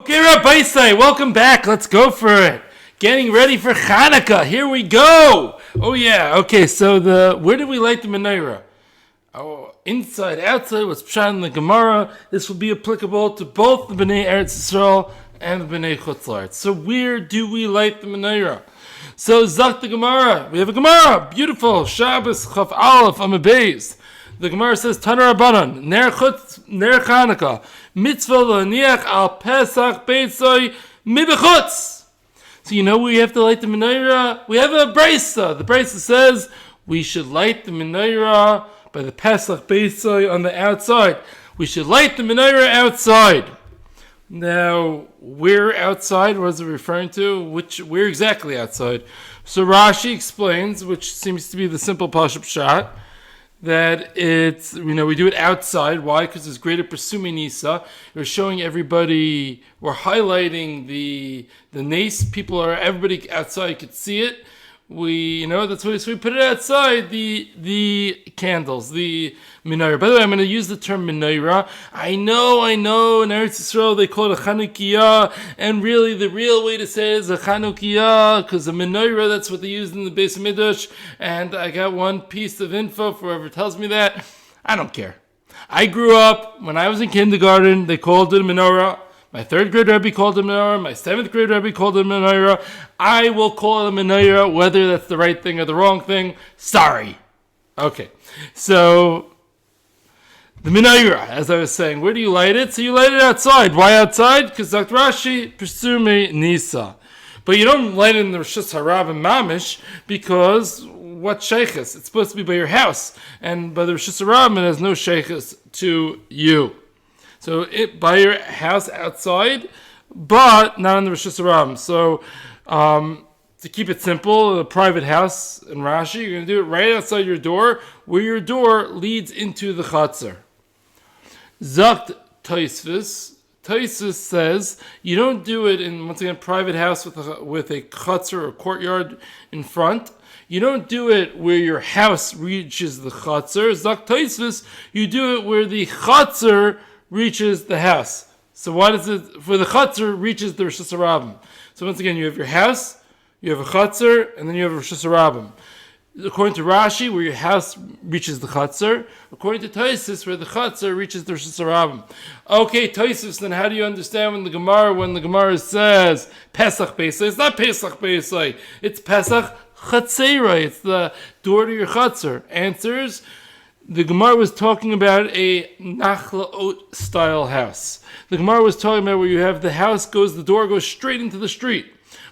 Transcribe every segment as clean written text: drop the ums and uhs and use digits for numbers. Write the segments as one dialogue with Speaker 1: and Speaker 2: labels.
Speaker 1: Okay, Rabbi Say, welcome back. Let's go for it. Getting ready for Chanukah. Here we go. Oh yeah. Okay. So where did we light the menorah? Oh, inside, outside. What's pshat in the gemara? This will be applicable to both the Bnei Eretz Yisroel and the Bnei chutz. So where do we light the menorah? So Zak the Gemara. We have a Gemara. Beautiful. Shabbos Chaf Aleph Amabeis. The Gemara says, Tanar Rabbanan, Ner chutz, Ner Chanukah, Mitzvah L'aniach al Pesach Beitzoi Mibechutz. So we have to light the menorah. We have a brisa. The brisa says we should light the menorah by the Pesach Beitzoi on the outside. We should light the menorah outside. Now, where outside was it referring to? Where exactly outside? So Rashi explains, which seems to be the simple Pashup Pshat, that it's, we do it outside. Why? Because there's greater Presumi Nisa. We're showing everybody, we're highlighting the nace. Everybody outside could see it. That's why we put it outside, the candles, the menorah. By the way, I'm going to use the term menorah. I know, in Eretz Yisroel they call it a chanukah, and really the real way to say it is a chanukah, because the menorah, that's what they used in the Beis Midrash, and I got one piece of info for whoever tells me that. I don't care. I grew up, when I was in kindergarten, they called it a menorah. My 3rd grade Rebbe called it a menorah. My 7th grade Rebbe called it a menorah. I will call it a menorah, whether that's the right thing or the wrong thing. Sorry. Okay. So, the menorah, as I was saying, where do you light it? So you light it outside. Why outside? Because Dr. Rashi, Presumi Nisa. But you don't light it in the Rishus Harav and Mamish, because what sheikhus? It's supposed to be by your house. And by the Rishus Harav, it has no sheikhus to you. So by your house outside, but not in the Rishus Harav. So to keep it simple, a private house in Rashi, you're going to do it right outside your door, where your door leads into the chutzner. Zakt Tosfos. Tosfos says you don't do it in, once again, private house with a chutzner or courtyard in front. You don't do it where your house reaches the chutzner. Zakt Tosfos, you do it where the chutzner reaches the house. So why does it, for the chutzner, reaches the Rishus Harav? So once again, you have your house, you have a chutzner, and then you have a Rishus Harav. According to Rashi, where your house reaches the chutzner. According to Tosfos, where the chutzner reaches the Rishus Harav. Okay, Tosfos, then how do you understand when the Gemara says Pesach Beisai? It's not Pesach Beisai. It's Pesach Chatzera. It's the door to your chutzner. Answers: the Gemara was talking about a Nachlaot style house. The Gemara was talking about where you have the door goes straight into the street.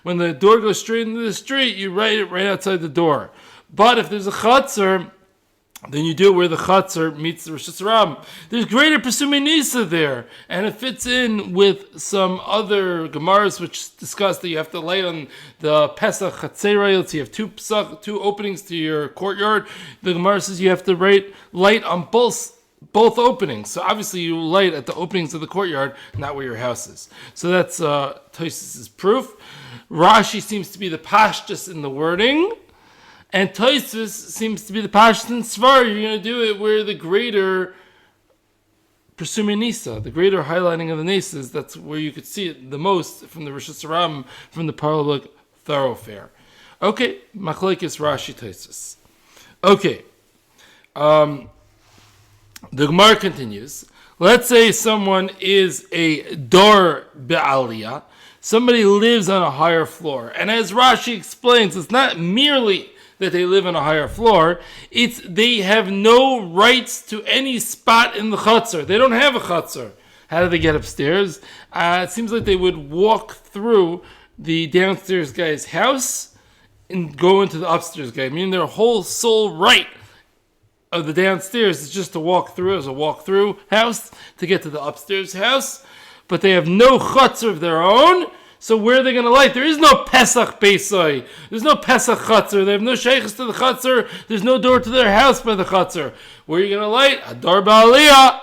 Speaker 1: When the door goes straight into the street, you write it right outside the door. But if there's a chutzner, then you do it where the chutzner meets the Rishus Harav. There's greater Presumi Nisa there, and it fits in with some other Gemaras which discuss that you have to light on the Pesach Chatzerayot. So you have two openings to your courtyard. The Gemara says you have to light on both openings. So obviously you light at the openings of the courtyard, not where your house is. So that's Tosfos' proof. Rashi seems to be the pashtus in the wording, and Tosfos seems to be the pashtus in Svar. You're going to do it where the greater Presumi Nisa, the greater highlighting of the naces, that's where you could see it the most from the Rishus Harav, from the parabolic thoroughfare. Okay, Machlokes Rashi Tosfos. Okay, the Gemara continues. Let's say someone is a Dor Be'aliyah. Somebody lives on a higher floor. And as Rashi explains, it's not merely that they live on a higher floor. It's they have no rights to any spot in the chutzner. They don't have a chutzner. How do they get upstairs? It seems like they would walk through the downstairs guy's house and go into the upstairs guy. Meaning their whole sole right of the downstairs is just to walk through as a walk-through house to get to the upstairs house. But they have no chutzner of their own. So where are they going to light? There is no Pesach Beisai. There's no Pesach chutzner. They have no sheikhs to the chutzner. There's no door to their house by the chutzner. Where are you going to light? A Dor Ba'aliyah.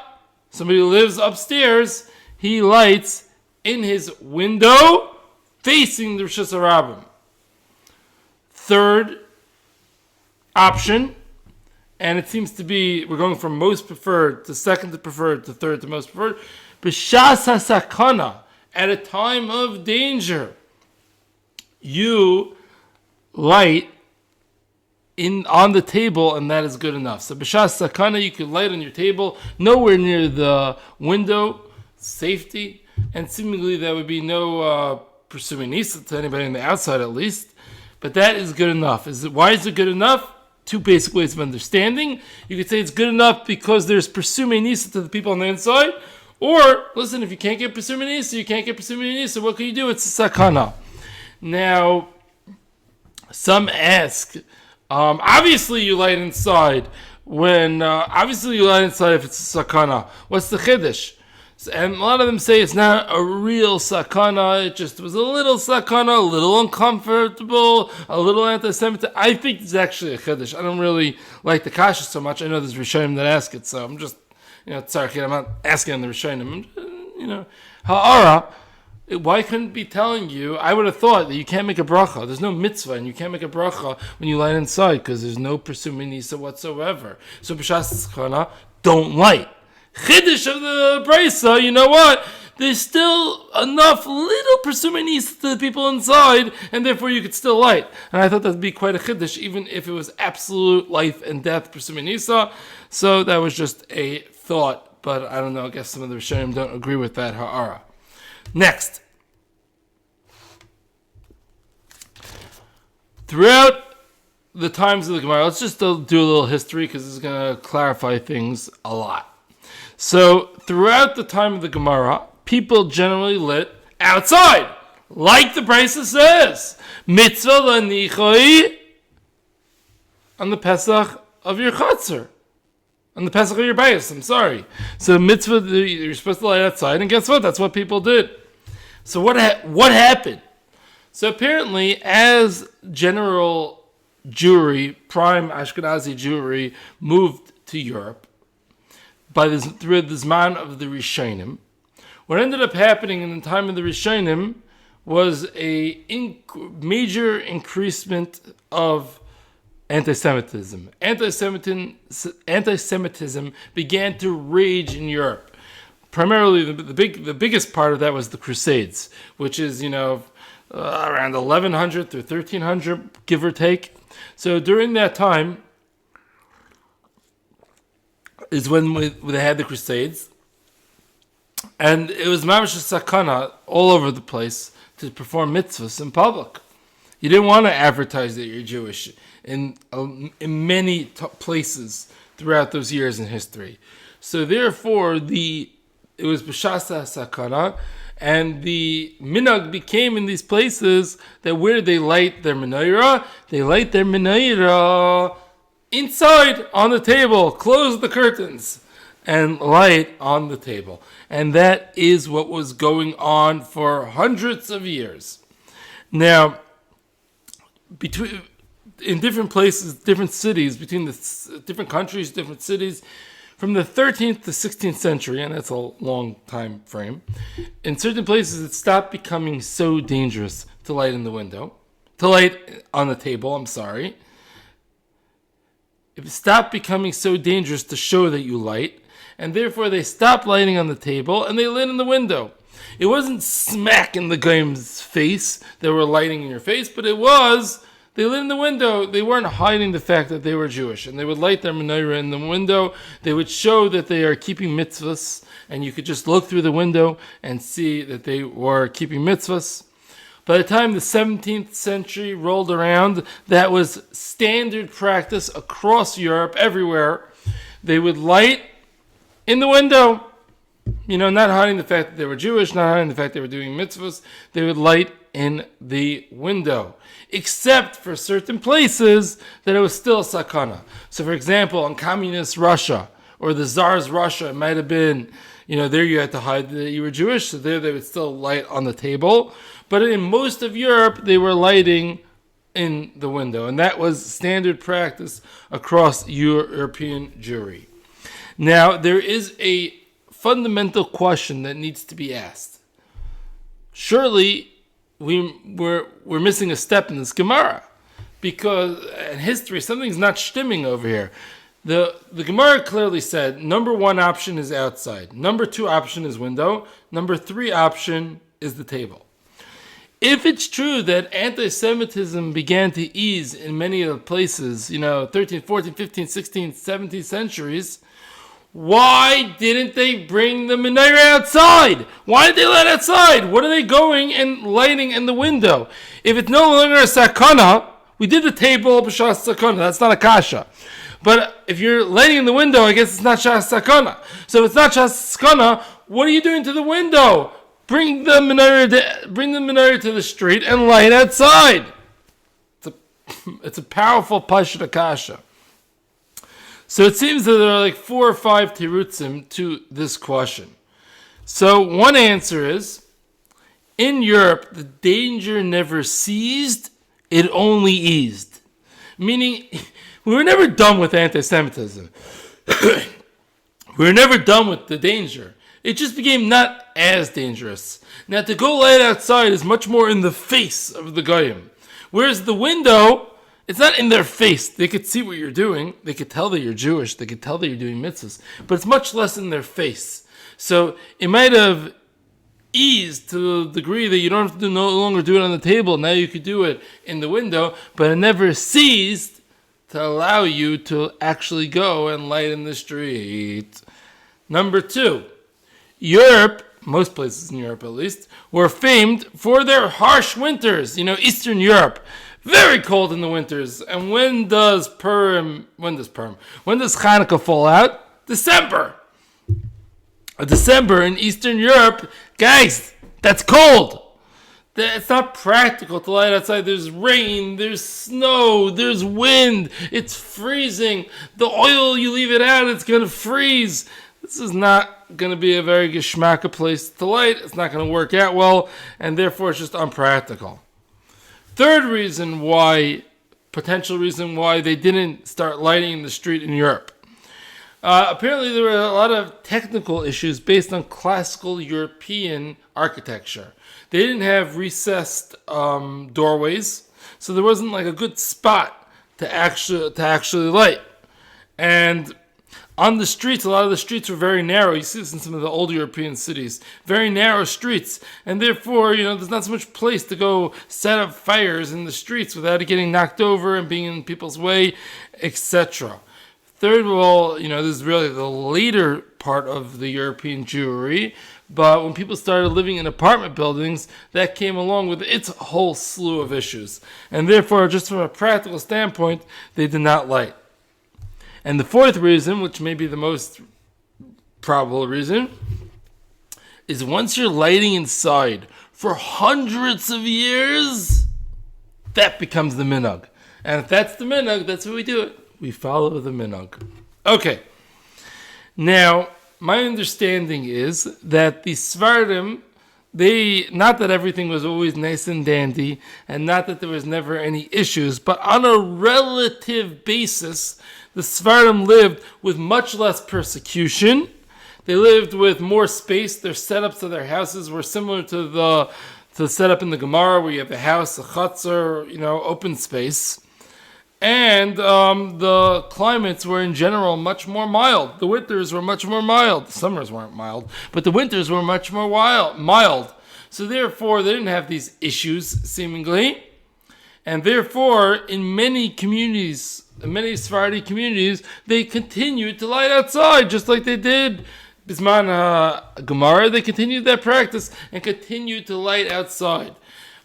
Speaker 1: Somebody who lives upstairs, he lights in his window facing the Rishus Harav. Third option, and it seems to be, we're going from most preferred to second to preferred to third to most preferred. B'shas hasakana, at a time of danger, you light on the table, and that is good enough. So b'shas sakana, you could light on your table, nowhere near the window, safety, and seemingly there would be no pursuing nisa to anybody on the outside, at least. But that is good enough. Why is it good enough? Two basic ways of understanding. You could say it's good enough because there's pursuing nisa to the people on the inside. Or, listen, if you can't get pursuing nisa, you can't get pursuing nisa. What can you do? It's a sakana. Now, some ask, obviously you light inside if it's a sakana. What's the chiddush? And a lot of them say it's not a real sakana, it just was a little sakana, a little uncomfortable, a little anti-Semitic. I think it's actually a chiddush. I don't really like the kasha so much. I know there's Rishonim that ask it, so I'm just, sorry, I'm not asking on the Rishonim. Ha'ara, why couldn't it be telling you? I would have thought that you can't make a bracha. There's no mitzvah, and you can't make a bracha when you light inside because there's no pursuing nisa whatsoever. So b'shas sakana, don't light. Chiddush of the brisa, you know what? There's still enough little pursuing nisa to the people inside, and therefore you could still light. And I thought that'd be quite a chiddush, even if it was absolute life and death pursuing nisa. So that was just a thought, but I don't know. I guess some of the Rishonim don't agree with that ha'ara. Next, throughout the times of the Gemara, let's just do a little history because this is going to clarify things a lot. So, throughout the time of the Gemara, people generally lit outside, like the Brisa says, mitzvah l'nichoi on the Pesach of your chutz, on the Pesach of your bayis. I'm sorry. So, mitzvah, you're supposed to light outside, and guess what? That's what people did. So, what happened? So, apparently, as general Jewry, prime Ashkenazi Jewry, moved to Europe, through the Zman of the Rishonim, what ended up happening in the time of the Rishonim was a major increasement of anti-Semitism. Anti-Semitism began to rage in Europe. Primarily, the biggest part of that was the Crusades, which is around 1100 through 1300, give or take. So during that time is when they had the Crusades, and it was mamash sakana all over the place to perform mitzvahs in public. You didn't want to advertise that you're Jewish in many places throughout those years in history. So therefore, it was b'shasa sakana, and the minhag became in these places that where they light their menorah, they light their menorah inside on the table, close the curtains, and light on the table. And that is what was going on for hundreds of years. Now, in different places, different cities, between the different countries, different cities, from the 13th to 16th century, and that's a long time frame, in certain places it stopped becoming so dangerous to light on the table, It stopped becoming so dangerous to show that you light, and therefore they stopped lighting on the table and they lit in the window. It wasn't smack in the game's face, they were lighting in your face, but they lit in the window. They weren't hiding the fact that they were Jewish, and they would light their menorah in the window. They would show that they are keeping mitzvahs, and you could just look through the window and see that they were keeping mitzvahs. By the time the 17th century rolled around, that was standard practice across Europe, everywhere. They would light in the window, not hiding the fact that they were Jewish, not hiding the fact they were doing mitzvahs. They would light in the window, except for certain places that it was still sakana. So, for example, in communist Russia, or the Tsar's Russia, it might have been, there you had to hide that you were Jewish, so there they would still light on the table. But in most of Europe, they were lighting in the window, and that was standard practice across European Jewry. Now, there is a fundamental question that needs to be asked. Surely, we're missing a step in this Gemara, because in history, something's not stimming over here. The Gemara clearly said, number one option is outside. Number two option is window. Number three option is the table. If it's true that anti-Semitism began to ease in many of the places, 13th, 14th, 15th, 16th, 17th centuries, why didn't they bring the menorah outside? Why did they let it outside? What are they going and lighting in the window? If it's no longer a sakana, we did the table b'shas sakana. That's not a kasha. But if you're lighting in the window, I guess it's not shas sakana. So if it's not shas sakana, what are you doing to the window? Bring the menorah to the street and light outside. It's a powerful pashut kasha. So it seems that there are like 4 or 5 tirutzim to this question. So one answer is, in Europe, the danger never ceased, it only eased. Meaning, we were never done with anti-Semitism. We were never done with the danger. It just became not as dangerous. Now, to go light outside is much more in the face of the goyim. Whereas the window, it's not in their face. They could see what you're doing. They could tell that you're Jewish. They could tell that you're doing mitzvahs. But it's much less in their face. So it might have eased to the degree that you don't have to no longer do it on the table. Now you could do it in the window. But it never ceased to allow you to actually go and light in the street. Number 2. Europe, most places in Europe at least, were famed for their harsh winters. Eastern Europe, very cold in the winters. And when does Chanukah fall out? December. December in Eastern Europe, guys, that's cold. It's not practical to light outside. There's rain, there's snow, there's wind. It's freezing. The oil, you leave it out, it's going to freeze. This is not going to be a very geschmacka place to light. It's not going to work out well, and therefore it's just unpractical. Third potential reason why they didn't start lighting in the street in Europe. Apparently there were a lot of technical issues based on classical European architecture. They didn't have recessed doorways, so there wasn't like a good spot to actually light. And on the streets, a lot of the streets were very narrow. You see this in some of the old European cities. Very narrow streets. And therefore, there's not so much place to go set up fires in the streets without it getting knocked over and being in people's way, etc. Third of all, this is really the later part of the European Jewry. But when people started living in apartment buildings, that came along with its whole slew of issues. And therefore, just from a practical standpoint, they did not light. And the fourth reason, which may be the most probable reason, is once you're lighting inside for hundreds of years, that becomes the minhag. And if that's the minhag, that's what we do it. We follow the minhag. Okay. Now, my understanding is that the Sfardim, not that everything was always nice and dandy, and not that there was never any issues, but on a relative basis, the Sfardim lived with much less persecution. They lived with more space. Their setups of their houses were similar to the setup in the Gemara, where you have the house, a chutz, open space. And the climates were in general much more mild. The winters were much more mild. The summers weren't mild, but the winters were much more mild. So therefore, they didn't have these issues, seemingly. And therefore, in many communities, many Sephardi communities, they continued to light outside, just like they did Bisman Gemara. They continued that practice and continued to light outside.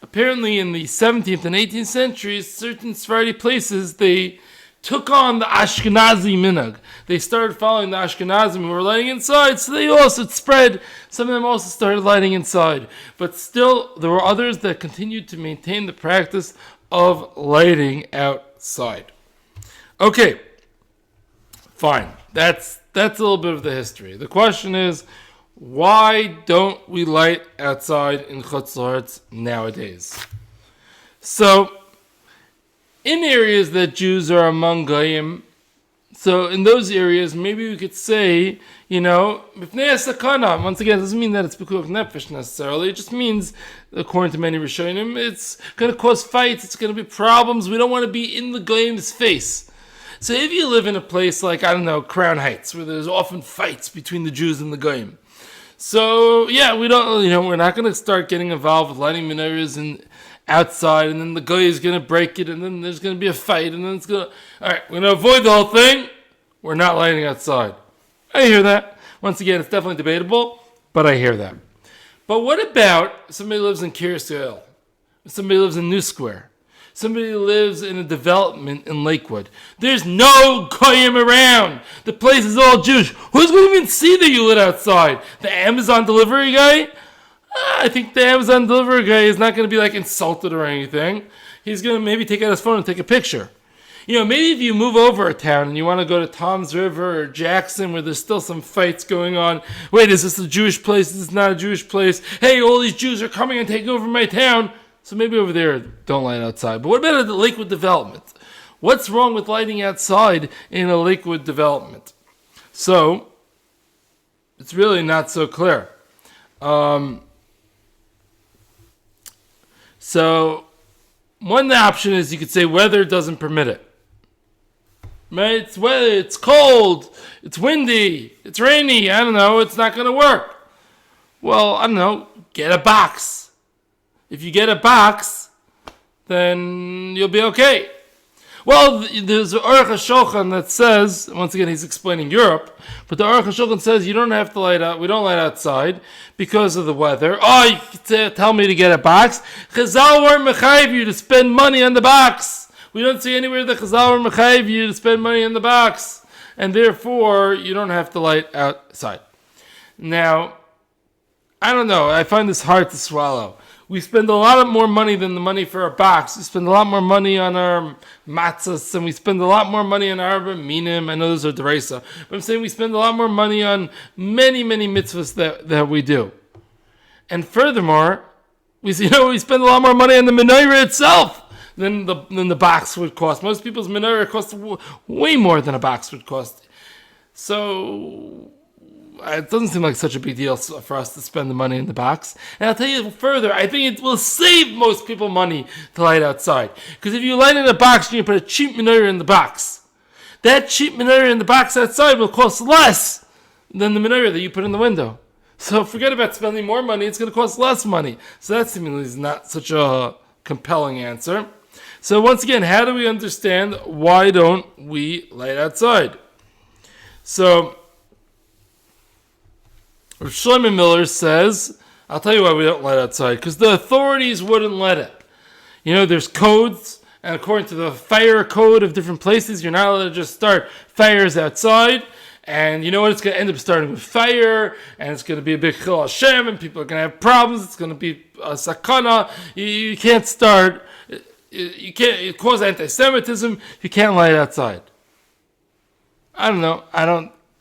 Speaker 1: Apparently, in the 17th and 18th centuries, certain Sephardi places, they took on the Ashkenazi minhag. They started following the Ashkenazim who were lighting inside, so they also spread. Some of them also started lighting inside. But still, there were others that continued to maintain the practice of lighting outside. Okay, fine. That's a little bit of the history. The question is, why don't we light outside in chutz nowadays? So, in areas that Jews are among Goyim, so in those areas, maybe we could say, Mifnei Sakana. Once again, it doesn't mean that it's Pekuach Nefesh necessarily. It just means, according to many Rishonim, it's going to cause fights, it's going to be problems. We don't want to be in the Goyim's face. So if you live in a place like, Crown Heights, where there's often fights between the Jews and the Goyim, So yeah, we're not going to start getting involved with lighting menorahs and outside, and then the guy is going to break it, and then there's going to be a fight, and then it's going to... All right, we're going to avoid the whole thing. We're not lighting outside. I hear that. Once again, it's definitely debatable, but I hear that. But what about somebody who lives in Eretz Yisroel? Somebody lives in New Square. Somebody lives in a development in Lakewood. There's no goyim around. The place is all Jewish. Who's going to even see that you lit outside? The Amazon delivery guy? I think the Amazon delivery guy is not going to be like insulted or anything. He's going to maybe take out his phone and take a picture. Maybe if you move over a town and you want to go to Tom's River or Jackson where there's still some fights going on. Wait, is this a Jewish place? Is this not a Jewish place? Hey, all these Jews are coming and taking over my town. So maybe over there, don't light outside. But what about the Lakewood development? What's wrong with lighting outside in a Lakewood development? So, it's really not so clear. So, one option is you could say weather doesn't permit it. Right? It's weather, it's cold, it's windy, it's rainy, I don't know, it's not going to work. Well, I don't know, get a box. If you get a box, then you'll be okay. Well, there's an Aruch HaShulchan that says, once again, he's explaining Europe, but the Aruch HaShulchan says you don't have to light out. We don't light outside because of the weather. Oh, you can tell me to get a box. Chazal weren't mechayiv you to spend money on the box. We don't see anywhere that Chazal were mechayiv you to spend money on the box, and therefore you don't have to light outside. Now, I don't know. I find this hard to swallow. We spend a lot more money than the money for our box. We spend a lot more money on our matzahs, and we spend a lot more money on our minim. I know those are deresa, but I'm saying we spend a lot more money on many, many mitzvahs that we do. And furthermore, we spend a lot more money on the menorah itself than the box would cost. Most people's menorah costs way more than a box would cost. So it doesn't seem like such a big deal for us to spend the money in the box. And I'll tell you further, I think it will save most people money to light outside. Because if you light in a box and you put a cheap menorah in the box, that cheap menorah in the box outside will cost less than the menorah that you put in the window. So forget about spending more money, it's going to cost less money. So that seemingly is not such a compelling answer. So once again, how do we understand why don't we light outside? So Rav Shlomo Miller says, I'll tell you why we don't light outside, because the authorities wouldn't let it. There's codes, and according to the fire code of different places, you're not allowed to just start fires outside, and you know what, it's going to end up starting with fire, and it's going to be a big chil Hashem, and people are going to have problems, it's going to be a sakana, you can't start, you can't, it causes anti-Semitism, you can't light outside. I don't know,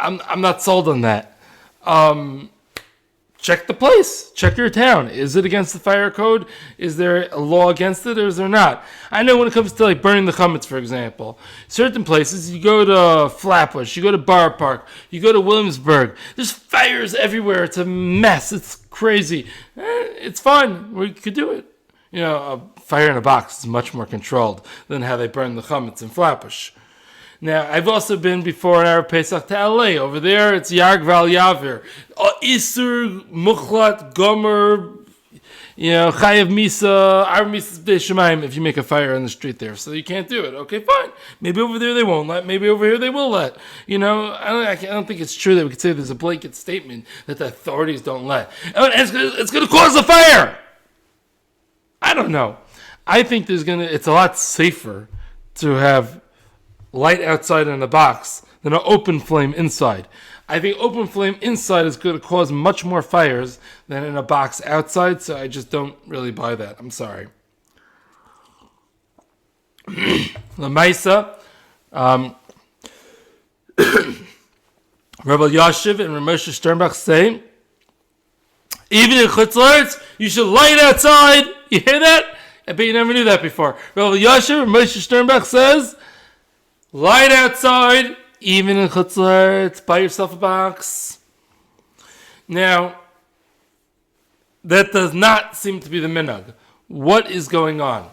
Speaker 1: I'm not sold on that. Check the place. Check your town. Is it against the fire code? Is there a law against it, or is there not? I know when it comes to like burning the chutz, for example, certain places, you go to Flatbush, you go to Bar Park, you go to Williamsburg, there's fires everywhere. It's a mess. It's crazy. It's fine. We could do it. A fire in a box is much more controlled than how they burn the chutz in Flatbush. Now, I've also been before in Erev Pesach to LA. Over there, it's Yar Gval Yavir. Isur, Muchlat, Gomer, Chayev Misa, Ar Misa B'dei Shemaim, if you make a fire in the street there. So you can't do it. Okay, fine. Maybe over there they won't let. Maybe over here they will let. I don't think it's true that we could say there's a blanket statement that the authorities don't let. And it's going to cause a fire. I don't know. I think it's a lot safer to have light outside in a box than an open flame inside. I think open flame inside is going to cause much more fires than in a box outside, so I just don't really buy that. I'm sorry. Lamaisa, Rabbi Yashiv and Ramosha Sternbach say, even in chutz, you should light outside. You hear that? I bet you never knew that before. Rabbi Yashiv and Ramosha Sternbach says, light outside, even in chutz, buy yourself a box. Now, that does not seem to be the minhag. What is going on?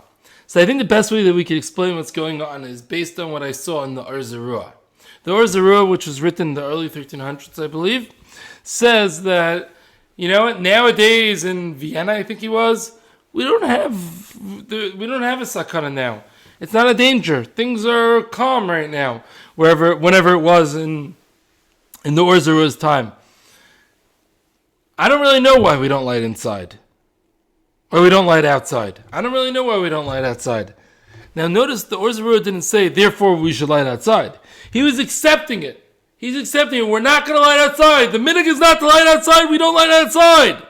Speaker 1: So I think the best way that we can explain what's going on is based on what I saw in the Or Zarua. The Or Zarua, which was written in the early 1300s, I believe, says that You know what? Nowadays in Vienna, I think he was, we don't have a sakana now. It's not a danger. Things are calm right now. Whenever it was in the Or Zarur's time. I don't really know why we don't light inside. Or we don't light outside. I don't really know why we don't light outside. Now notice the Or Zarur didn't say, therefore we should light outside. He was accepting it. He's accepting it. We're not going to light outside. The minhag is not to light outside. We don't light outside.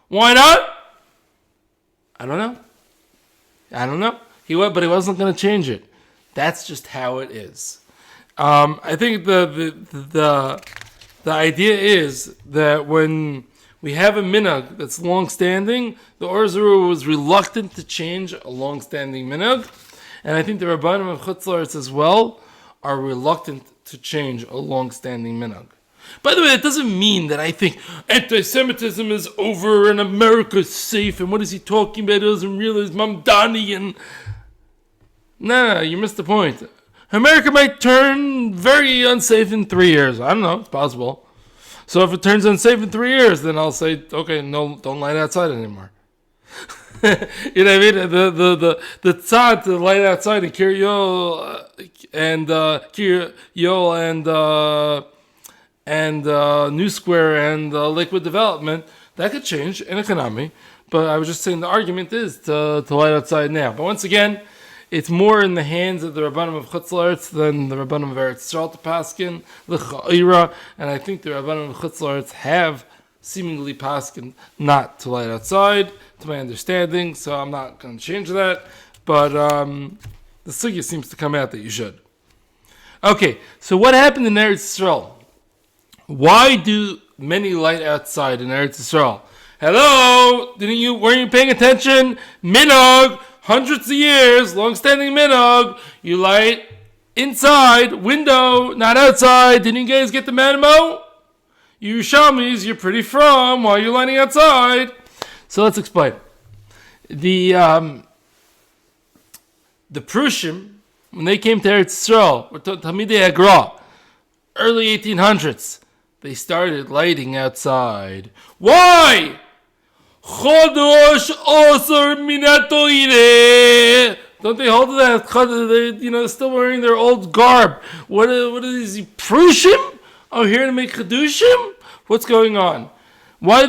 Speaker 1: Why not? I don't know. But he wasn't going to change it. That's just how it is. I think the idea is that when we have a minhag that's long-standing, the Or Zarur was reluctant to change a long-standing minhag, and I think the Rabbanim of chutz as well are reluctant to change a long-standing minhag. By the way, that doesn't mean that I think anti-Semitism is over and America's safe, and what is he talking about? He doesn't realize Mamdani and... No, you missed the point. America might turn very unsafe in 3 years. I don't know, it's possible. So if it turns unsafe in 3 years, then I'll say, okay, no, don't light outside anymore. You know what I mean? The tzad to light outside in Kiryol and New Square and Lakewood Development, that could change in economy. But I was just saying the argument is to light outside now. But once again, it's more in the hands of the Rabbanim of chutz than the Rabbanim of Eretz Yisroel to paskin, l'cha'ira, and I think the Rabbanim of chutz have seemingly paskin not to light outside, to my understanding, so I'm not going to change that, but the sugya seems to come out that you should. Okay, so what happened in Eretz Yisroel? Why do many light outside in Eretz Yisroel? Hello? Weren't you paying attention? Minhag, hundreds of years, long-standing minhag. You light inside, window, not outside. Didn't you guys get the memo? You Yerushalmis, you're pretty from. Why are you lighting outside? So let's explain. The Prushim, when they came to Eretz Yisroel, or Talmidei Hagra, early 1800s, they started lighting outside. Why? Chodosh Osar Minatoire. Don't they hold to that? They're still wearing their old garb. What are these Prushim? Oh, here to make Chedushim? What's going on? Why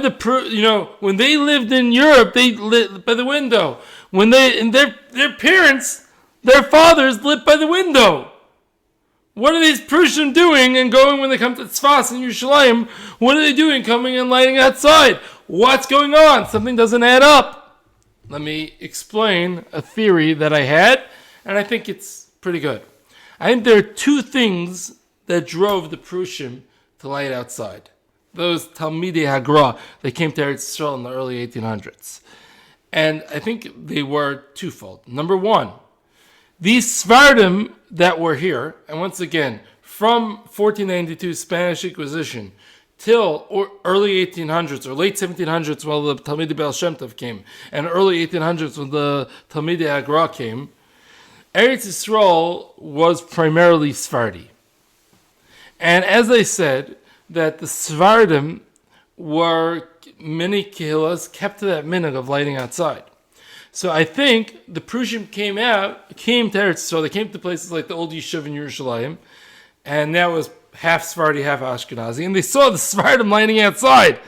Speaker 1: when they lived in Europe, they lit by the window. When their parents, their fathers lit by the window. What are these Prushim doing and going when they come to Tzfas and Yerushalayim? What are they doing coming and lighting outside? What's going on? Something doesn't add up. Let me explain a theory that I had, and I think it's pretty good. I think there are two things that drove the Prushim to light outside. Those Talmidei Hagra that came to Eretz Yisroel in the early 1800s. And I think they were twofold. Number one, these Sfardim that were here, and once again, from 1492 Spanish Inquisition till early 1800s or late 1700s while the Talmidei Baal Shem Tov came, and early 1800s when the Talmidei Hagra came, Eretz Yisroel was primarily Sephardi. And as I said, that the Sephardim were many kehillas kept to that minhag of lighting outside. So I think the Prushim came to Eretz Yisroel. They came to places like the old Yeshiva in Yerushalayim, and that was half Sephardi, half Ashkenazi, and they saw the Sephardim lighting outside,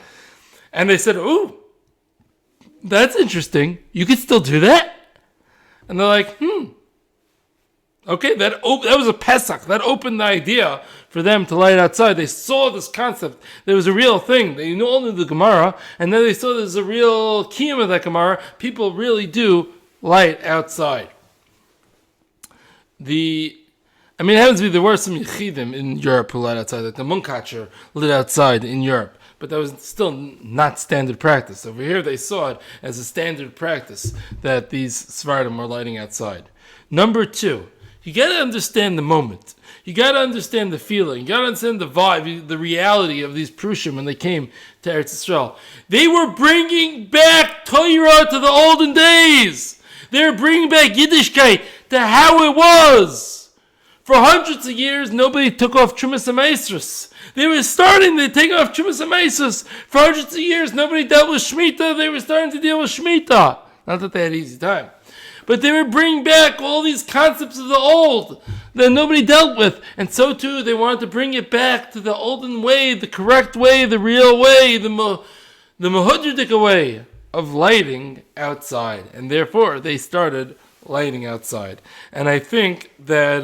Speaker 1: and they said, "Ooh, that's interesting. You could still do that." And they're like, okay, that was a Pesach. That opened the idea for them to light outside. They saw this concept. There was a real thing. They knew only the Gemara, and then they saw there's a real kiyum of that Gemara. People really do light outside. It happens to be there were some Yechidim in Europe who light outside. Like the Munkacher lit outside in Europe. But that was still not standard practice. Over here they saw it as a standard practice that these Sephardim were lighting outside. Number two, you got to understand the moment. You got to understand the feeling. You got to understand the vibe, the reality of these Prushim when they came to Eretz Yisroel. They were bringing back Torah to the olden days. They were bringing back Yiddishkeit to how it was. For hundreds of years, nobody took off Trumas HaMeisros. They were starting to take off Trumas and Mesos. For hundreds of years, nobody dealt with Shemitah. They were starting to deal with Shemitah. Not that they had an easy time. But they were bringing back all these concepts of the old that nobody dealt with. And so too, they wanted to bring it back to the olden way, the correct way, the real way, the Mahudridik way of lighting outside. And therefore, they started lighting outside. And I think that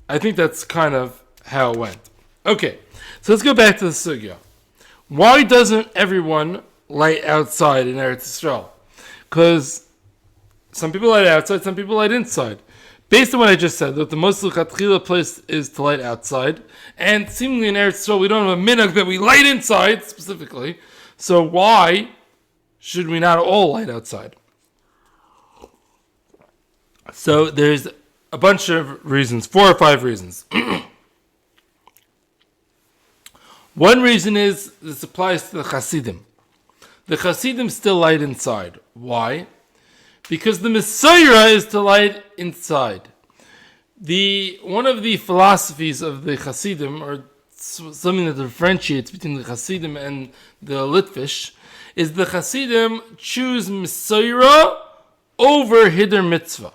Speaker 1: that's kind of how it went. Okay, so let's go back to the sugya. Why doesn't everyone light outside in Eretz Yisroel? Because some people light outside, some people light inside. Based on what I just said, that the most lechatchila place is to light outside, and seemingly in Eretz Yisroel we don't have a minhag that we light inside specifically. So why should we not all light outside? So there's a bunch of reasons, 4 or 5 reasons. One reason is this applies to the Hasidim. The Hasidim still light inside. Why? Because the menorah is to light inside. One of the philosophies of the Hasidim, or something that differentiates between the Hasidim and the Litvish, is the Hasidim choose menorah over Hider Mitzvah,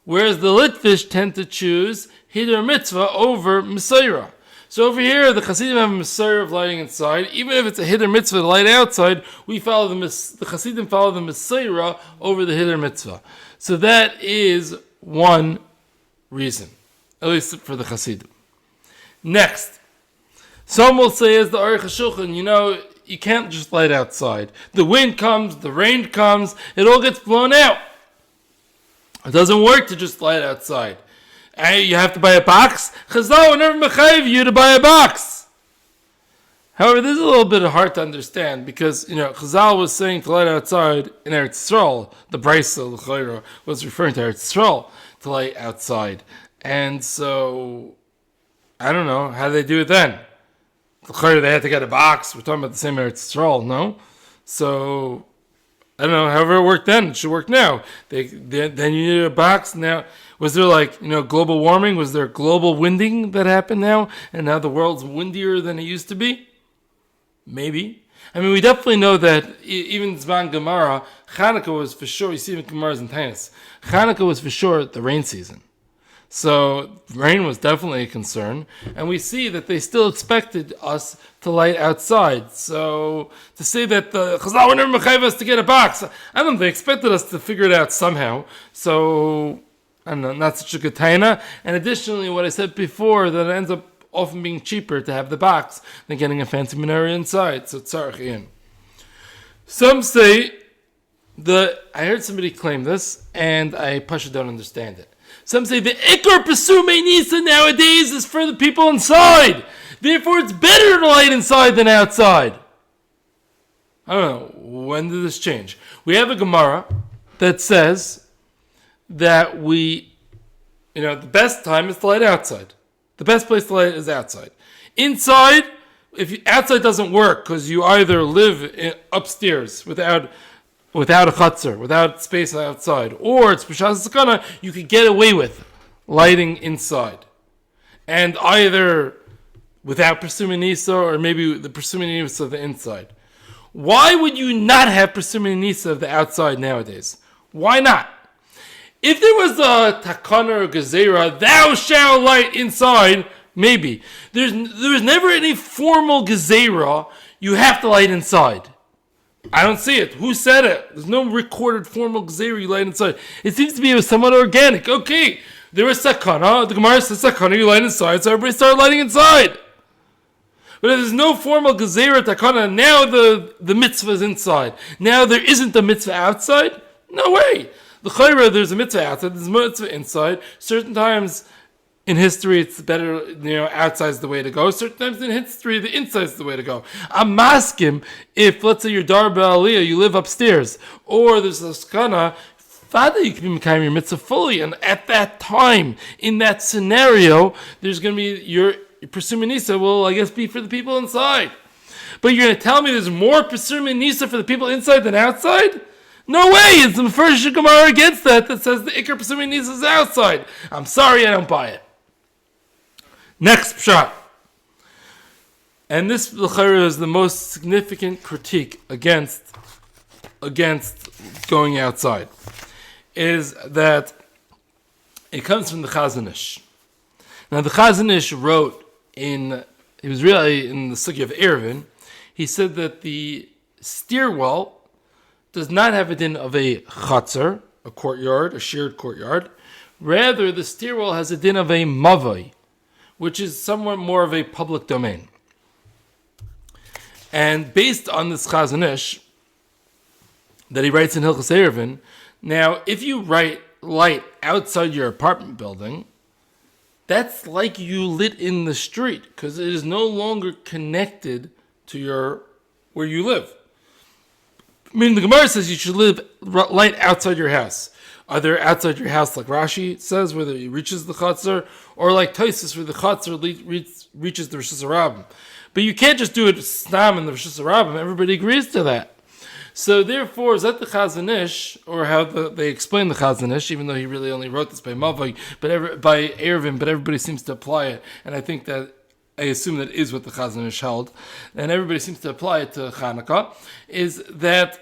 Speaker 1: whereas the Litvish tend to choose Hider Mitzvah over menorah. So over here, the Hasidim have a menorah of lighting inside. Even if it's a Hider Mitzvah to light outside, we follow the Hasidim follow the menorah over the Hider Mitzvah. So that is one reason, at least for the Hasidim. Next, some will say, as the Aruch HaShulchan, you can't just light outside. The wind comes, the rain comes, it all gets blown out. It doesn't work to just light outside. You have to buy a box. Chazal would never mechayev you to buy a box. However, this is a little bit hard to understand because Chazal was saying to light outside in Eretz Yisroel. The Brisa l'chayra was referring to Eretz Yisroel to light outside, and so I don't know how they do it then. L'chayra they had to get a box. We're talking about the same Eretz Yisroel, no? So I don't know. However it worked then, it should work now. Then you need a box now. Was there global warming? Was there global winding that happened now? And now the world's windier than it used to be? Maybe. I mean, we definitely know that even Zman Gemara, Chanukah was for sure, you see in Gemara's and Tainis, Chanukah was for sure the rain season. So rain was definitely a concern. And we see that they still expected us to light outside. So to say that the Chazal would never mechayev us to get a box, I don't know, they expected us to figure it out somehow. So I don't know, not such a good taina. And additionally, what I said before, that it ends up often being cheaper to have the box than getting a fancy menorah inside. So tzarech in. Some say I heard somebody claim this, and I don't understand it. Some say the ikar pesumei nisa nowadays is for the people inside. Therefore, it's better to light inside than outside. I don't know. When did this change? We have a gemara that says that the best time is to light outside. The best place to light is outside. Inside, outside doesn't work because you either live upstairs without a chutz, without space outside, or it's b'shas sakana, you could get away with lighting inside, and either without presuming nisa or maybe the presuming nisa of the inside. Why would you not have presuming nisa of the outside nowadays? Why not? If there was a takana or gezerah, thou shalt light inside, maybe. There was never any formal gezerah, you have to light inside. I don't see it. Who said it? There's no recorded formal gezerah you light inside. It seems to be somewhat organic. Okay, there was sakana, the Gemara says sakana, you light inside, so everybody started lighting inside. But if there's no formal gezerah takana, now the mitzvah is inside. Now there isn't a mitzvah outside? No way. The chayra, there's a mitzvah outside, there's a mitzvah inside. Certain times in history, it's better, outside's the way to go. Certain times in history, the inside's the way to go. I'm maskim if, let's say, you're dar ba'aliyah, you live upstairs, or there's a skana, father, you can be mekayim your mitzvah fully, and at that time, in that scenario, there's going to be your presuming nisa will, I guess, be for the people inside. But you're going to tell me there's more presuming nisa for the people inside than outside? No way! It's the first gemara against that says the ikar presuming nisa is outside. I'm sorry, I don't buy it. Next pshat. And this l'chayra is the most significant critique against going outside, is that it comes from the Chazon Ish. Now the Chazon Ish wrote he was really in the Sugya of Erevin, he said that the stairwell does not have a din of a chutz, a courtyard, a shared courtyard. Rather, the stairwell has a din of a mavai, which is somewhat more of a public domain. And based on this Chazon Ish that he writes in Hilchos Erevin, now if you light outside your apartment building, that's like you lit in the street, because it is no longer connected to where you live. I mean, the Gemara says you should light outside your house. Either outside your house, like Rashi says, where it reaches the chutz, or like Tosfos, where the chutz reaches the Rosh Hashanah. But you can't just do it stam in the Rosh Hashanah. Everybody agrees to that. So therefore, is that the Chazon Ish, or how they explain the Chazon Ish, even though he really only wrote this by Mavai, by Erevin, but everybody seems to apply it, and I assume that is what the Chazon Ish held, and everybody seems to apply it to Chanukah, is that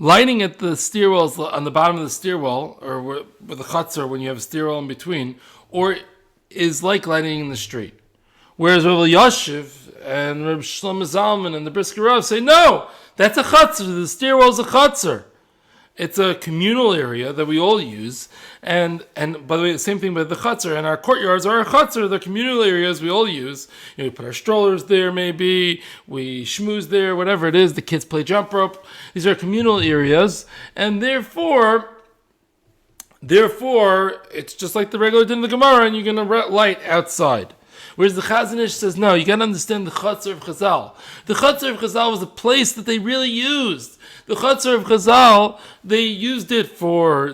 Speaker 1: lighting at the stairwells, on the bottom of the stairwell, or with the chutz, when you have a stairwell in between, or is like lighting in the street. Whereas Rav Yashiv and Reb Shlomo Zalman and the Brisker Rav say, no, that's a chutz. The stairwell is a chutz. It's a communal area that we all use. And by the way, the same thing with the chutz. And our courtyards are a chutz. They're communal areas we all use. We put our strollers there, maybe. We schmooze there, whatever it is. The kids play jump rope. These are communal areas. And therefore, it's just like the regular din of the Gemara, and you're going to light outside. Whereas the Chazon Ish says, no, you got to understand the chutz of Chazal. The chutz of Chazal was a place that they really used. The chutz of Chazal, they used it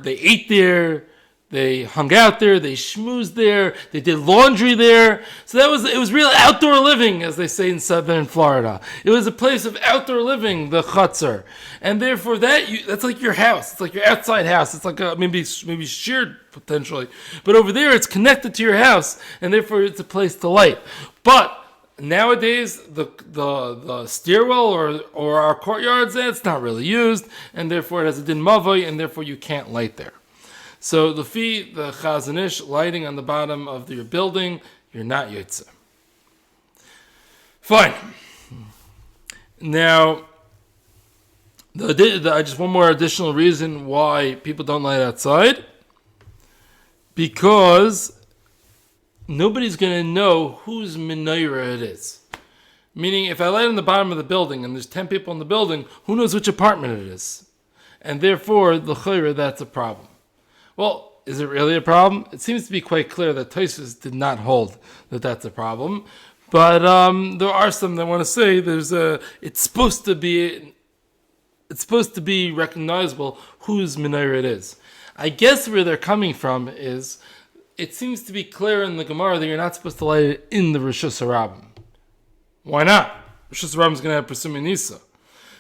Speaker 1: they ate there, they hung out there, they schmoozed there, they did laundry there. So it was real outdoor living, as they say in southern Florida. It was a place of outdoor living, the chutz. And therefore that's like your house. It's like your outside house. It's like maybe shared potentially. But over there it's connected to your house, and therefore it's a place to light. But nowadays the stairwell or our courtyards, it's not really used, and therefore it has a din mavoi, and therefore you can't light there. So the Chazon Ish, lighting on the bottom of your building, you're not yotze. Fine. Now, just one more additional reason why people don't light outside. Because nobody's going to know whose menorah it is. Meaning, if I light on the bottom of the building and there's 10 people in the building, who knows which apartment it is? And therefore, l'chayra, that's a problem. Well, is it really a problem? It seems to be quite clear that Tosfos did not hold that that's a problem. But there are some that want to say it's supposed to be recognizable whose menorah it is. I guess where they're coming from is, it seems to be clear in the Gemara that you're not supposed to light it in the Rosh Hashanah. Why not? Rosh Hashanah is going to have Persumei Nisa.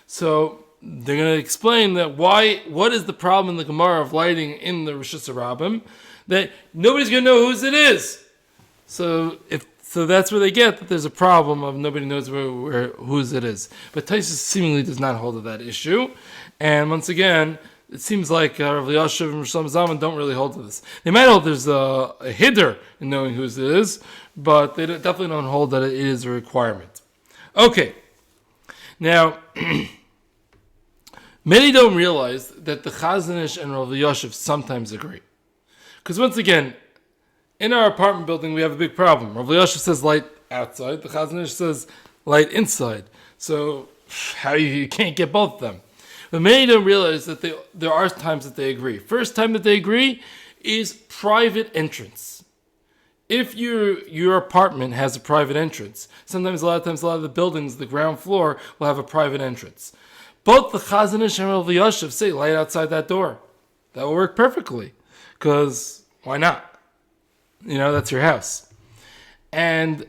Speaker 1: So they're going to explain that what is the problem in the Gemara of lighting in the Rosh Hashanah, that nobody's going to know whose it is. So that's where they get that there's a problem of nobody knows whose it is. But Tosfos seemingly does not hold to that issue. And once again, it seems like Rav Yashiv and Rosh Hashanah don't really hold to this. They might hold there's a hiddur in knowing whose it is, but they definitely don't hold that it is a requirement. Okay. Now, many don't realize that the Chazon Ish and Rav Yashiv sometimes agree. Because once again, in our apartment building, we have a big problem. Rav Yashiv says light outside. The Chazon Ish says light inside. So you can't get both of them. But many don't realize that there are times that they agree. First time that they agree is private entrance. If your apartment has a private entrance, a lot of the buildings, the ground floor, will have a private entrance. Both the Chazon Ish and Rav Yashiv say light outside that door. That will work perfectly. Because why not? That's your house. And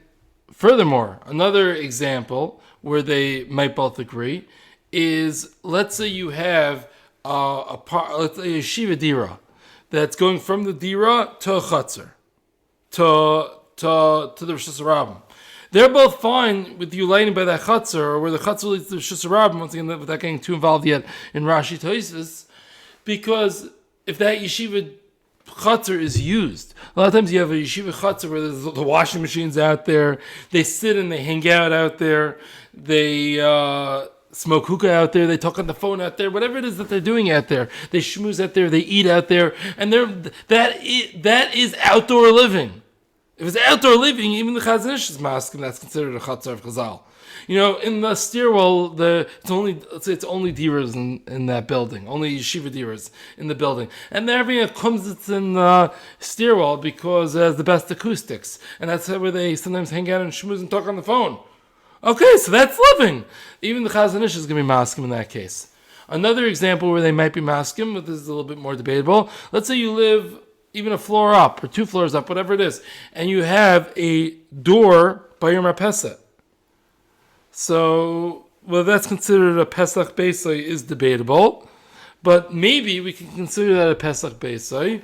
Speaker 1: furthermore, another example where they might both agree is, let's say you have a yeshiva dira that's going from the dira to a chutz, to the Rosh Hashanah. They're both fine with you lighting by that chutz, or where the chutz leads to Shus Rabbim, once again, without getting too involved yet in Rashi Tosfos, because if that yeshiva chutzner is used, a lot of times you have a yeshiva chutzner where there's the washing machines out there, they sit and they hang out there, they smoke hookah out there, they talk on the phone out there, whatever it is that they're doing out there, they schmooze out there, they eat out there, and that is outdoor living. If it's outdoor living, even the Chazon Ish is mask, and that's considered a chutzner of Chazal. In the stairwell, it's only diras in that building, only yeshiva diras in the building, and they're having a kumzitz in the stairwell because it has the best acoustics, and that's where they sometimes hang out and schmooze and talk on the phone. Okay, so that's living. Even the Chazon Ish is going to be maskim in that case. Another example where they might be maskim, but this is a little bit more debatable. Let's say you live even a floor up or 2 floors up, whatever it is, and you have a door by your marpeset. So, well, that's considered a Pesach Beisai is debatable, but maybe we can consider that a Pesach Beisai,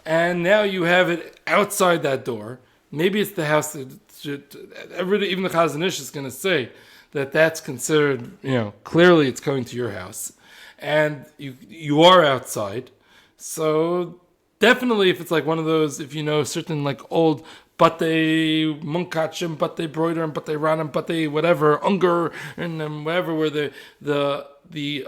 Speaker 1: and now you have it outside that door. Maybe it's the house that even the Chazon Ish is going to say that that's considered, clearly it's going to your house, and you are outside. So definitely, if it's like one of those, if certain like old Batei Munkachim, Batei Broider, and Batei Ranam, Batei whatever, Unger, and whatever, where the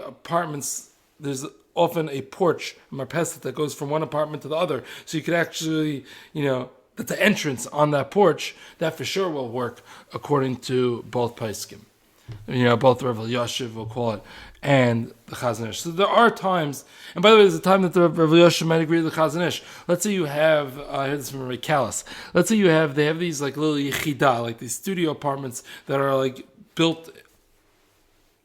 Speaker 1: apartments, there's often a porch, a marpeset that goes from one apartment to the other. So you could actually, that's the entrance on that porch, that for sure will work according to both Paiskim. Both Rav Elyashiv will call it, and the Chazon Ish. So there are times, and by the way, there's a time that the Rav Elyashiv might agree with the Chazon Ish. Let's say you have, I heard this from Ray Callis. Let's say they have these like little yichida, like these studio apartments that are like built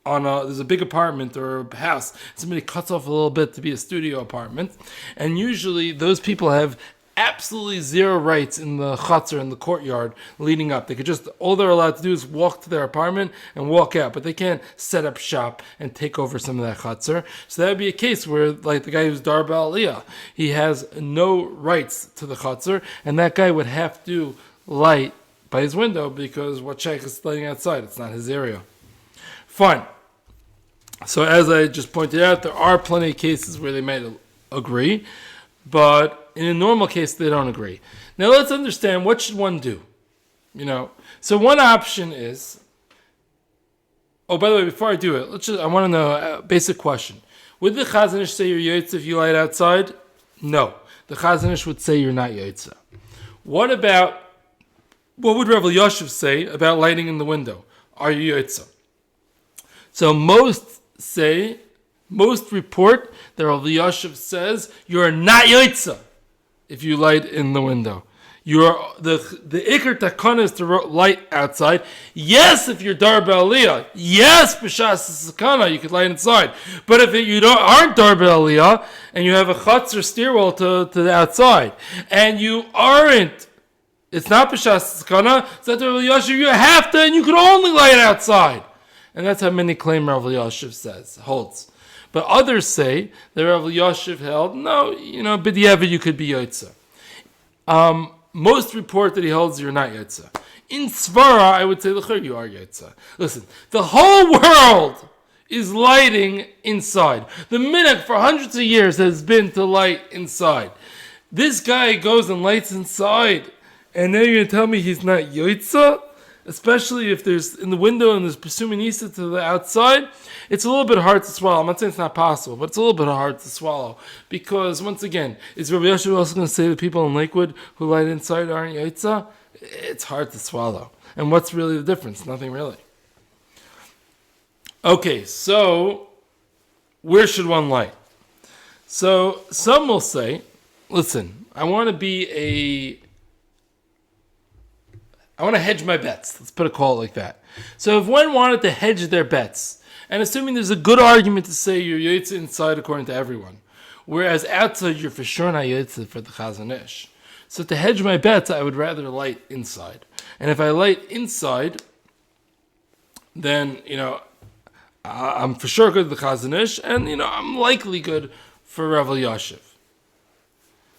Speaker 1: on there's a big apartment or a house. Somebody cuts off a little bit to be a studio apartment, and usually those people have absolutely zero rights in the chutzner, in the courtyard leading up. They could all they're allowed to do is walk to their apartment and walk out, but they can't set up shop and take over some of that chutzner. So that would be a case where, like the guy who's Darba Aliyah, he has no rights to the chutzner, and that guy would have to light by his window because what sheikh is lighting outside, it's not his area. Fine. So as I just pointed out, there are plenty of cases where they might agree, but in a normal case, they don't agree. Now let's understand, what should one do? So one option is, by the way, before I do it, I want to know a basic question. Would the Chazon Ish say you're yotze if you light outside? No. The Chazon Ish would say you're not yotze. What would Rav Elyashiv say about lighting in the window? Are you yotze? So most report that Rav Elyashiv says you're not yotze if you light in the window. The ikar takana is to light outside. Yes, if you're Darba Aliyah. Yes, b'shas sakana, you could light inside. But if aren't Darba Aliyah and you have a chutz or stairwell to the outside, and you aren't, it's not b'shas sakana, it's not Rav Elyashiv, you have to, and you could only light outside. And that's how many claim Rav Elyashiv holds. But others say that Rav Elyashiv held, no, b'diavad you could be yotze. Most report that he holds you're not yotze. In Svara, I would say, you are yotze. Listen, the whole world is lighting inside. The minhag for hundreds of years has been to light inside. This guy goes and lights inside, and now you're going to tell me he's not yotze? Especially if there's in the window and there's Pesumim Nisa to the outside, it's a little bit hard to swallow. I'm not saying it's not possible, but it's a little bit hard to swallow. Because, once again, is Rabbi Yosef also going to say that people in Lakewood who light inside aren't yotze? It's hard to swallow. And what's really the difference? Nothing really. Okay, so where should one light? So some will say, listen, I want to hedge my bets. Let's put a call like that. So if one wanted to hedge their bets, and assuming there's a good argument to say you're yotze inside according to everyone, whereas outside you're for sure not yotze for the Chazon Ish. So to hedge my bets, I would rather light inside. And if I light inside, then, I'm for sure good with the Chazon Ish, and, I'm likely good for Rav Elyashiv.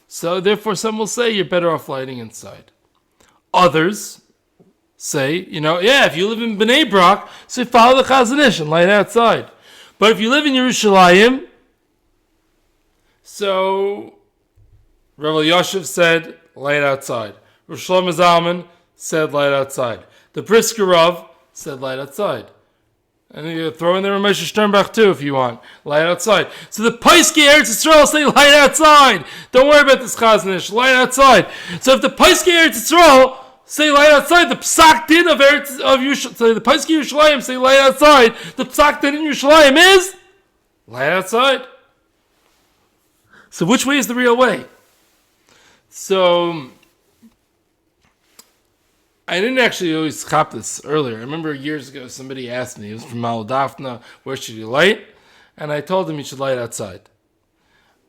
Speaker 1: So therefore some will say you're better off lighting inside. Others say, if you live in Bnei Brak, say follow the Chazon Ish and light outside. But if you live in Yerushalayim, so Rav Elyashiv said light outside. Rav Shlomo Zalman said light outside. The Brisker Rav said light outside. And you throw in there a Moshe Sternbach too if you want. Light outside. So the Paisky Eretz Yisroel say light outside. Don't worry about this Chazon Ish. Light outside. So if the Paisky Eretz Yisroel say light outside, the Psak Din of Yerushalayim, so the Paisky Yerushalayim say light outside, the Psak Din in Yerushalayim is light outside. So which way is the real way? So I didn't actually always cop this earlier. I remember years ago somebody asked me, it was from Maladafna, where should you light? And I told him you should light outside.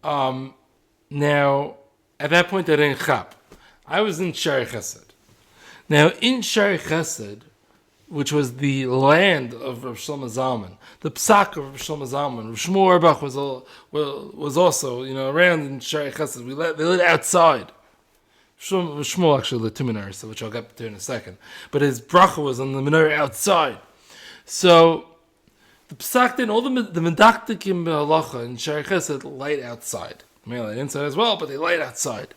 Speaker 1: Now, at that point I didn't chop. I was in Shari Chesed. Now, in Shari Chesed, which was the land of Rav Shlomo Zalman, the psak of Rav Shlomo Zalman, Rav Shmuel Auerbach was also, around in Shari Chesed. They lit outside. Shmuel actually lit 2 menorahs, which I'll get to in a second. But his bracha was on the menorah outside. So, the psak then, all the medaktikim be'alacha in Shari Chesed light outside. They may light inside as well, but they light outside.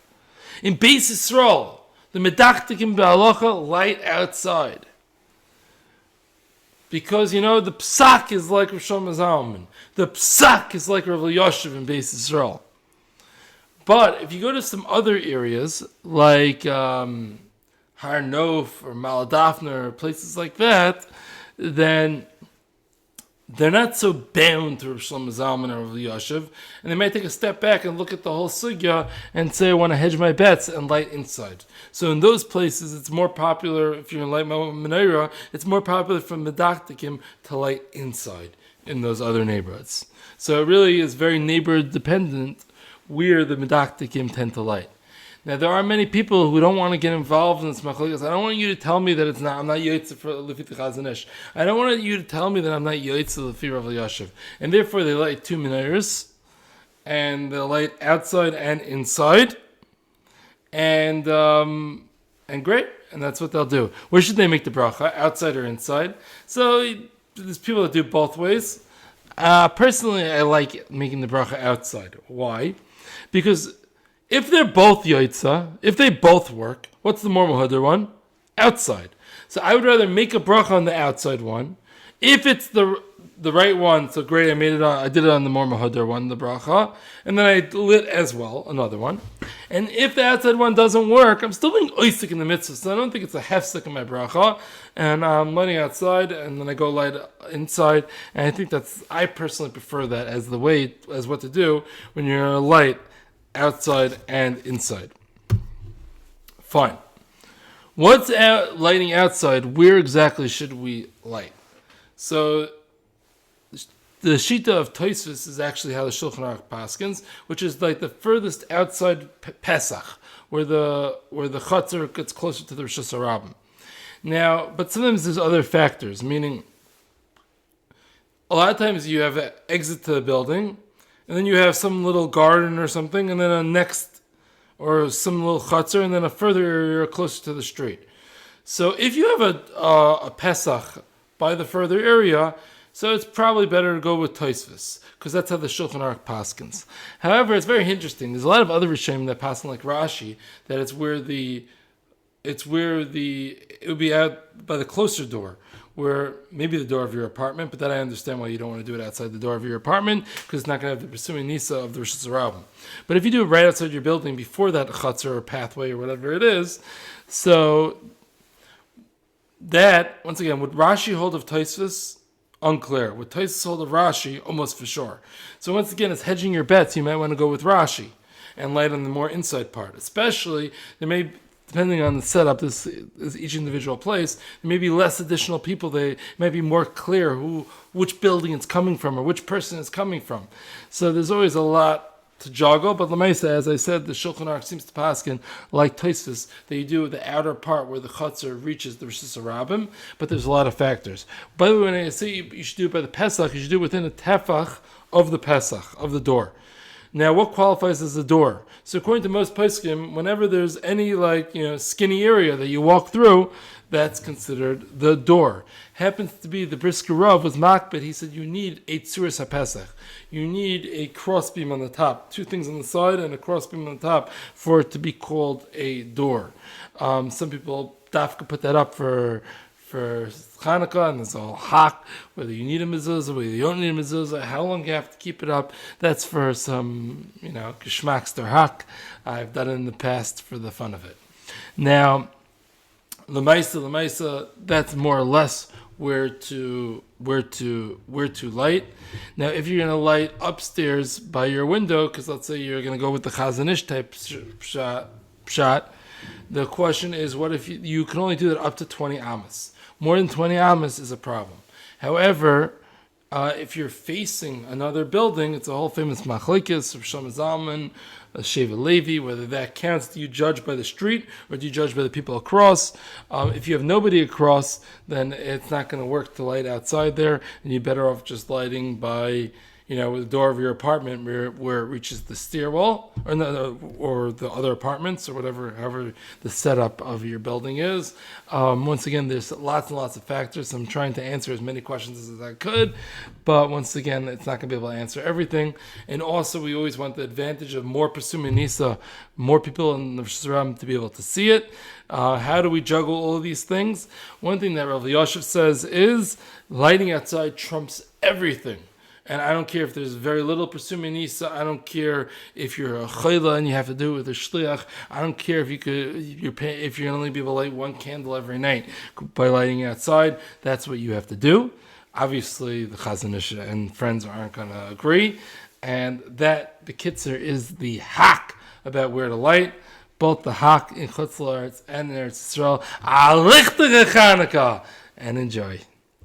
Speaker 1: In Beis Yisroel, the medaktikim be'alacha light outside. Because, the psak is like Rav Shlomo Zalman. The psak is like Rav Elyashiv in Beis Yisroel. But if you go to some other areas, like Har Nof or Maladafna or places like that, then they're not so bound to Rav Shlomo Zalman or Rav Elyashiv, and they might take a step back and look at the whole sugya and say, I want to hedge my bets and light inside. So in those places, it's more popular, if you're in light menorah, it's more popular for medaktikim to light inside in those other neighborhoods. So it really is very neighbor dependent where the medaktikim tend to light. Now, there are many people who don't want to get involved in this machlokes. I don't want you to tell me that I'm not yotzei for Lefit Chazon Ish. I don't want you to tell me that I'm not yotzei Lefit Rav Elyashiv. And therefore, they light 2 menorahs, and they'll light outside and inside, and great. And that's what they'll do. Where should they make the bracha? Outside or inside? So there's people that do both ways. Personally, I like making the bracha outside. Why? Because if they're both yotzei, if they both work, what's the more muhadar one? Outside. So I would rather make a bracha on the outside one. If it's the right one, so great, I did it on the more muhadar one, the bracha, and then I lit as well, another one. And if the outside one doesn't work, I'm still being oisik in the mitzvah, so I don't think it's a hefsek in my bracha, and I'm lighting outside, and then I go light inside, and I think I personally prefer that as what to do when you're light outside and inside. Fine. What's lighting outside? Where exactly should we light? So the shita of Tosfos is actually how the Shulchan Aruch paskins, which is like the furthest outside Pesach, where the chutzner gets closer to the Rosh Hashanah. Now, but sometimes there's other factors, meaning a lot of times you have an exit to the building, and then you have some little garden or something, and then a next, or some little chutzner, and then a further area closer to the street. So if you have a Pesach by the further area, so it's probably better to go with Tosfos, because that's how the Shulchan Aruch paskins. However, it's very interesting. There's a lot of other Rishonim that paskin like Rashi, that it would be out by the closer door, where maybe the door of your apartment, but then I understand why you don't want to do it outside the door of your apartment, because it's not going to have the pursuing nisa of the Rosh Hashanah. But if you do it right outside your building, before that chutzner or pathway or whatever it is, so that, once again, would Rashi hold of Tosfos? Unclear. With Tosfos hold of Rashi, almost for sure. So once again, it's hedging your bets. You might want to go with Rashi and light on the more inside part. Especially, there may, depending on the setup, this is each individual place, there may be less additional people. They might be more clear which building it's coming from or which person it's coming from. So there's always a lot to joggle, but Lamaisa, as I said, the Shulchan Aruch seems to paskin like Tosfos, that you do the outer part where the chutzner reaches the Rosh Hashanah, but there's a lot of factors. By the way, when I say you should do it by the Pesach, you should do it within a tefach of the Pesach, of the door. Now, what qualifies as a door? So according to most poskim, whenever there's any skinny area that you walk through, that's considered the door. Happens to be the Brisker Rav was makbid. He said you need a tzuras haPesach. You need a crossbeam on the top, two things on the side and a crossbeam on the top for it to be called a door. Some people dafka put that up for chanukah, and there's a whole hak, whether you need a mezuzah, whether you don't need a mezuzah, how long you have to keep it up. That's for some, geschmacks der hak. I've done it in the past for the fun of it. Now, Lemaisa, that's more or less where to light. Now, if you're going to light upstairs by your window, because let's say you're going to go with the Chazon Ish type shot, the question is, what if you can only do that up to 20 amas? More than 20 amas is a problem. However, if you're facing another building, it's a whole famous machlekes of Shlomo Zalman, Sheva Levi, whether that counts. Do you judge by the street or do you judge by the people across? If you have nobody across, then it's not going to work to light outside there, and you're better off just lighting by the door of your apartment where it reaches the stairwell or the other apartments or whatever, however the setup of your building is. Once again, there's lots and lots of factors. I'm trying to answer as many questions as I could, but once again, it's not going to be able to answer everything. And also, we always want the advantage of more Pesumei Nisa, more people in the Yisroel to be able to see it. How do we juggle all of these things? One thing that Rav Yosef says is lighting outside trumps everything. And I don't care if there's very little Pesumei Nisa. I don't care if you're a chayla and you have to do it with a shliach. I don't care if if you're only be able to light one candle every night by lighting outside. That's what you have to do. Obviously, the Chazon Ish and friends aren't going to agree, and that the kitzer is the hak about where to light. Both the hak in chutz laaretz and in Eretz Yisroel. Alichtige Chanukah, and enjoy.